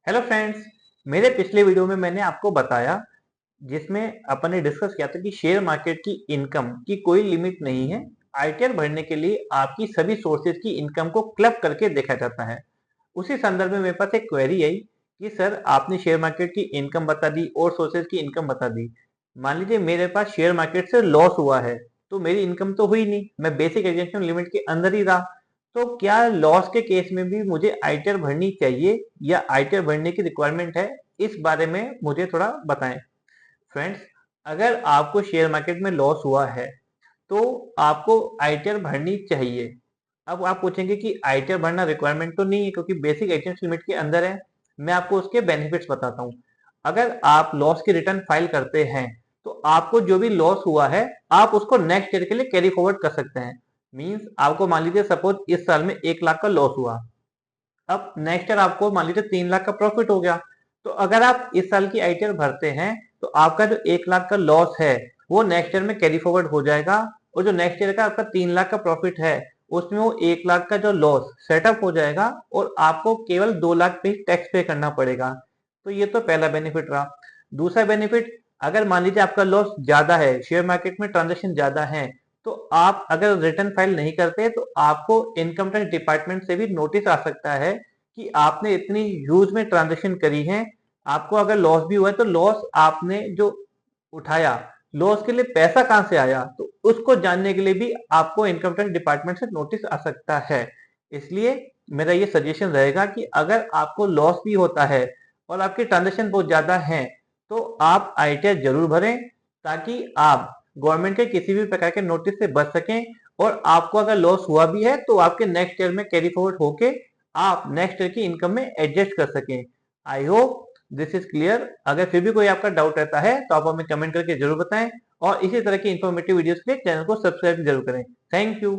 Hello friends. मेरे पिछले video में मैंने आपको बताया जिसमें अपन ने डिस्कस किया था कि शेयर मार्केट की इनकम की कोई लिमिट नहीं है। आईटीआर भरने के लिए आपकी सभी सोर्सेज की इनकम को क्लब करके देखा जाता है। उसी संदर्भ में मेरे पास एक क्वेरी आई कि सर आपने शेयर मार्केट की इनकम बता दी और सोर्सेज की इनकम बता दी। मान लीजिए मेरे पास शेयर मार्केट से लॉस हुआ है तो मेरी इनकम तो हुई नहीं, मैं बेसिक एग्जेम्पशन लिमिट के अंदर ही रहा। तो क्या लॉस के केस में भी मुझे आईटीआर भरनी चाहिए या आईटीआर भरने की रिक्वायरमेंट है? इस बारे में मुझे थोड़ा बताएं। फ्रेंड्स, अगर आपको शेयर मार्केट में लॉस हुआ है तो आपको आईटीआर भरनी चाहिए। अब आप पूछेंगे कि आईटीआर भरना रिक्वायरमेंट तो नहीं है क्योंकि बेसिक एग्जेम्पशन लिमिट के अंदर है। मैं आपको उसके बेनिफिट्स बताता हूँ। अगर आप लॉस की रिटर्न फाइल करते हैं तो आपको जो भी लॉस हुआ है आप उसको नेक्स्ट ईयर के लिए कैरी फॉरवर्ड कर सकते हैं। मींस आपको मान लीजिए सपोज इस साल में 1 लाख का लॉस हुआ, अब नेक्स्ट ईयर आपको मान लीजिए 3 लाख का प्रॉफिट हो गया। तो अगर आप इस साल की आईटीआर भरते हैं तो आपका जो 1 लाख का लॉस है वो नेक्स्ट ईयर में कैरी फॉरवर्ड हो जाएगा, और जो नेक्स्ट ईयर का आपका 3 लाख का प्रॉफिट है उसमें वो 1 लाख का जो लॉस सेटअप हो जाएगा और आपको केवल 2 लाख पे ही टैक्स पे करना पड़ेगा। तो ये तो पहला बेनिफिट रहा। दूसरा बेनिफिट, अगर मान लीजिए आपका लॉस ज्यादा है, शेयर मार्केट में ट्रांजेक्शन ज्यादा है, तो आप अगर रिटर्न फाइल नहीं करते तो आपको इनकम टैक्स डिपार्टमेंट से भी नोटिस आ सकता है कि आपने इतनी ह्यूज में ट्रांजेक्शन करी है। आपको अगर लॉस भी हुआ है तो लॉस आपने जो उठाया, लॉस के लिए पैसा कहां से आया, तो उसको जानने के लिए भी आपको इनकम टैक्स डिपार्टमेंट से नोटिस आ सकता है। इसलिए मेरा ये सजेशन रहेगा कि अगर आपको लॉस भी होता है और आपके ट्रांजेक्शन बहुत ज्यादा है तो आप आईटीआर जरूर भरें, ताकि आप गवर्नमेंट के किसी भी प्रकार के नोटिस से बच सकें। और आपको अगर लॉस हुआ भी है तो आपके नेक्स्ट ईयर में कैरी फॉरवर्ड होके आप नेक्स्ट ईयर की इनकम में एडजस्ट कर सकें। I hope this is clear. अगर फिर भी कोई आपका डाउट रहता है तो आप हमें कमेंट करके जरूर बताएं, और इसी तरह की इंफॉर्मेटिव वीडियोस के लिए चैनल को सब्सक्राइब जरूर करें। Thank you.